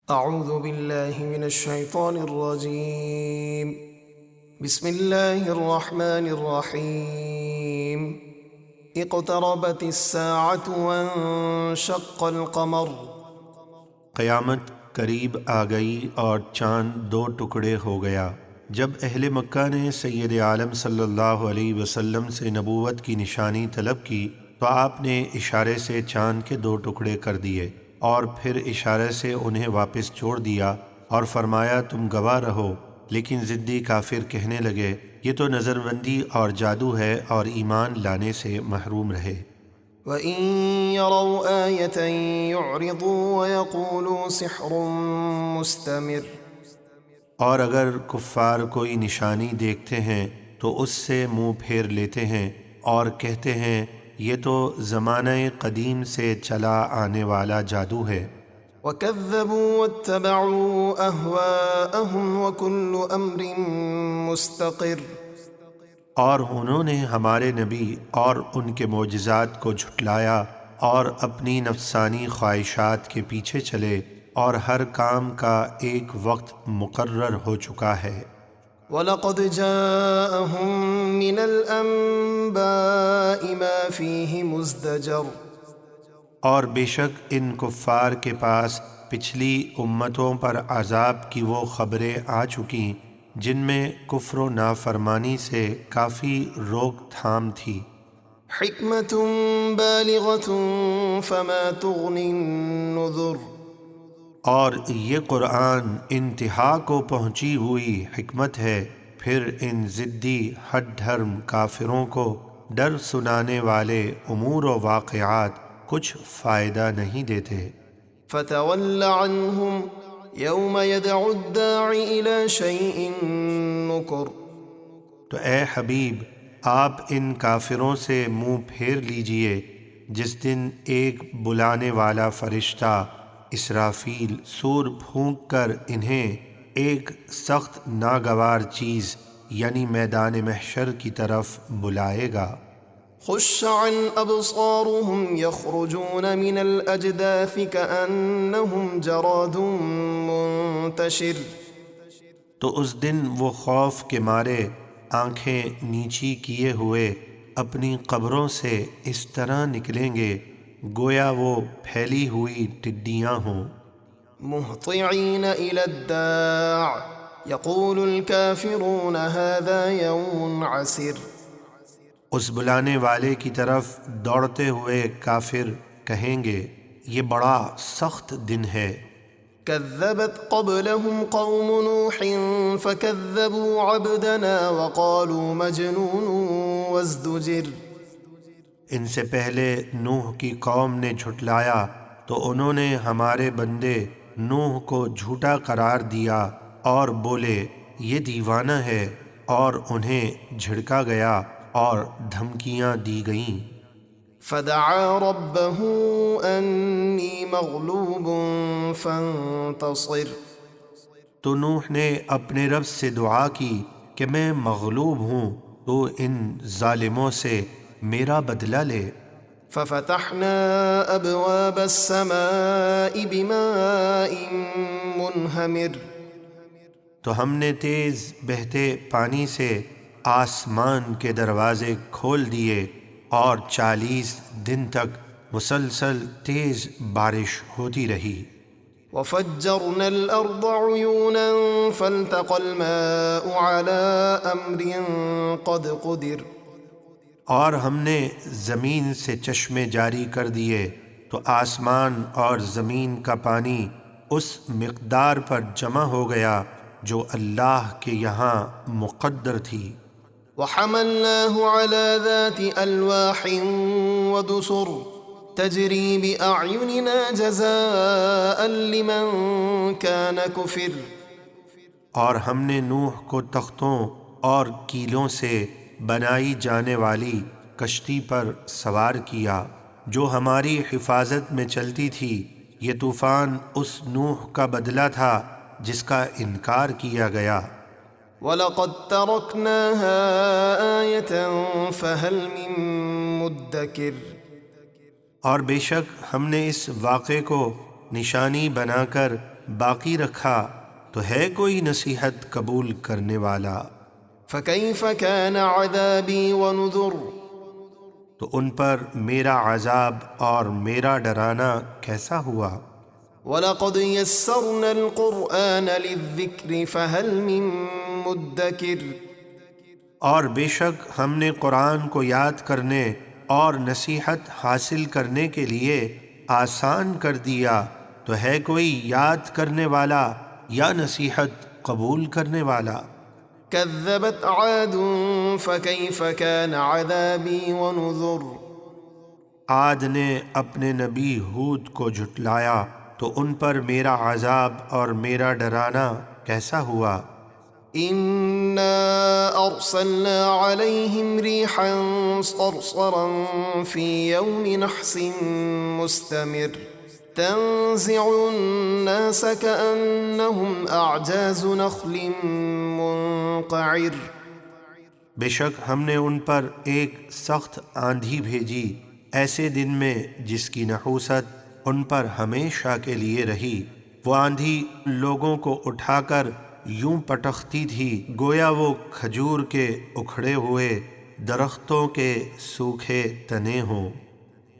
اعوذ باللہ من الشیطان الرجیم بسم اللہ الرحمن الرحیم اقتربت الساعة وانشق القمر۔ قیامت قریب آ گئی اور چاند دو ٹکڑے ہو گیا۔ جب اہل مکہ نے سید عالم صلی اللہ علیہ وسلم سے نبوت کی نشانی طلب کی تو آپ نے اشارے سے چاند کے دو ٹکڑے کر دیے اور پھر اشارے سے انہیں واپس چھوڑ دیا اور فرمایا تم گواہ رہو، لیکن ضدی کافر کہنے لگے یہ تو نظر بندی اور جادو ہے اور ایمان لانے سے محروم رہے۔ وَإِن يَرَوْا آيَةً يُعْرِضُوا وَيَقُولُوا سِحْرٌ مُسْتَمِرٌ۔ اور اگر کفار کوئی نشانی دیکھتے ہیں تو اس سے منہ پھیر لیتے ہیں اور کہتے ہیں یہ تو زمانہ قدیم سے چلا آنے والا جادو ہے۔ وَكَذَّبُوا وَاتَّبَعُوا أَهْوَاءَهُمْ وَكُلُّ أَمْرٍ مُسْتَقِرٌ۔ اور انہوں نے ہمارے نبی اور ان کے معجزات کو جھٹلایا اور اپنی نفسانی خواہشات کے پیچھے چلے، اور ہر کام کا ایک وقت مقرر ہو چکا ہے۔ وَلَقَدْ جَاءَهُم مِّنَ الْأَنبَاءِ مَا فِيهِ مُزْدَجَرٌ۔ اور بے شک ان کفار کے پاس پچھلی امتوں پر عذاب کی وہ خبریں آ چکیں جن میں کفر و نافرمانی سے کافی روک تھام تھی۔ حِکْمَةٌ بَالِغَةٌ فَمَا تُغْنِ النُّذُرُ۔ اور یہ قرآن انتہا کو پہنچی ہوئی حکمت ہے، پھر ان ضدی ہٹ دھرم کافروں کو ڈر سنانے والے امور و واقعات کچھ فائدہ نہیں دیتے۔ فَتَوَلَّ عَنْهُمْ يَوْمَ يَدْعُ الدَّاعِ إِلَى شَيْءٍ نُكُرٍ۔ تو اے حبیب آپ ان کافروں سے منہ پھیر لیجئے جس دن ایک بلانے والا فرشتہ اسرافیل سور پھونک کر انہیں ایک سخت ناگوار چیز یعنی میدان محشر کی طرف بلائے گا۔ خُشَّ عَنْ أَبْصَارُهُمْ يَخْرُجُونَ مِنَ الْأَجْدَاثِ كَأَنَّهُمْ جَرَادٌ مُنْتَشِرٌ۔ تو اس دن وہ خوف کے مارے آنکھیں نیچی کیے ہوئے اپنی قبروں سے اس طرح نکلیں گے گویا وہ پھیلی ہوئی ٹڈیاں ہوں۔ مُهْطِعِينَ إِلَى الدَّاعِ يَقُولُ الْكَافِرُونَ هَذَا يَوْمٌ عَسِرٌ۔ اس بلانے والے کی طرف دوڑتے ہوئے کافر کہیں گے یہ بڑا سخت دن ہے۔ كذبت قبلهم قوم نوح فكذبوا عبدنا وقالوا مجنون وازدجر۔ ان سے پہلے نوح کی قوم نے جھٹلایا تو انہوں نے ہمارے بندے نوح کو جھوٹا قرار دیا اور بولے یہ دیوانہ ہے، اور انہیں جھڑکا گیا اور دھمکیاں دی گئیں۔ فدعا ربه انی مغلوب فانتصر۔ تو نوح نے اپنے رب سے دعا کی کہ میں مغلوب ہوں تو ان ظالموں سے میرا بدلہ لے۔ ففتحنا ابواب السماء بماء منہمر۔ تو ہم نے تیز بہتے پانی سے آسمان کے دروازے کھول دیے اور 40 دن تک مسلسل تیز بارش ہوتی رہی۔ وفجرنا الأرض عيونا فالتقى الماء على أمر قد قدر۔ اور ہم نے زمین سے چشمے جاری کر دیے تو آسمان اور زمین کا پانی اس مقدار پر جمع ہو گیا جو اللہ کے یہاں مقدر تھی۔ وحملناه على ذات ألواح ودسر تجري بأعيننا جزاء لمن كان كفر۔ اور ہم نے نوح کو تختوں اور کیلوں سے بنائی جانے والی کشتی پر سوار کیا جو ہماری حفاظت میں چلتی تھی۔ یہ طوفان اس نوح کا بدلہ تھا جس کا انکار کیا گیا۔ وَلَقَدْ تَرَكْنَاهَا آيَةً فَهَلْ مِن مُدَّكِرٍ۔ اور بے شک ہم نے اس واقعے کو نشانی بنا کر باقی رکھا تو ہے کوئی نصیحت قبول کرنے والا؟ فكيف كان عذابي ونذر تو ان پر میرا عذاب اور میرا ڈرانا کیسا ہوا؟ ولقد يسرنا القرآن للذكر فهل من مدكر اور بے شک ہم نے قرآن کو یاد کرنے اور نصیحت حاصل کرنے کے لیے آسان کر دیا، تو ہے کوئی یاد کرنے والا یا نصیحت قبول کرنے والا؟ كذبت عاد فكيف كان عذابي ونذر عاد نے اپنے نبی ہود کو جھٹلایا تو ان پر میرا عذاب اور میرا ڈرانا کیسا ہوا؟ إنا أرسلنا عليهم ريحا صرصرا في يوم نحس مستمر تنزع الناس كأنهم أعجاز نخل منقعر بے شک ہم نے ان پر ایک سخت آندھی بھیجی ایسے دن میں جس کی نحوست ان پر ہمیشہ کے لیے رہی۔ وہ آندھی لوگوں کو اٹھا کر یوں پٹختی تھی گویا وہ کھجور کے اکھڑے ہوئے درختوں کے سوکھے تنے ہوں۔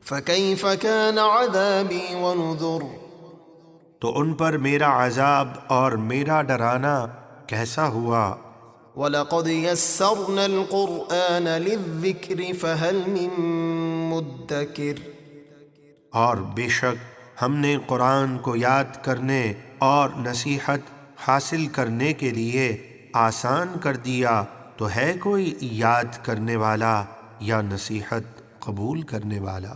فكيف كان عذابي ونذر تو ان پر میرا عذاب اور میرا ڈرانا کیسا ہوا؟ وَلَقَدْ يَسَّرْنَا الْقُرْآنَ لِلذِّكْرِ فَهَلْ مِن مُدَّكِرٍ اور بے شک ہم نے قرآن کو یاد کرنے اور نصیحت حاصل کرنے کے لیے آسان کر دیا، تو ہے کوئی یاد کرنے والا یا نصیحت قبول کرنے والا؟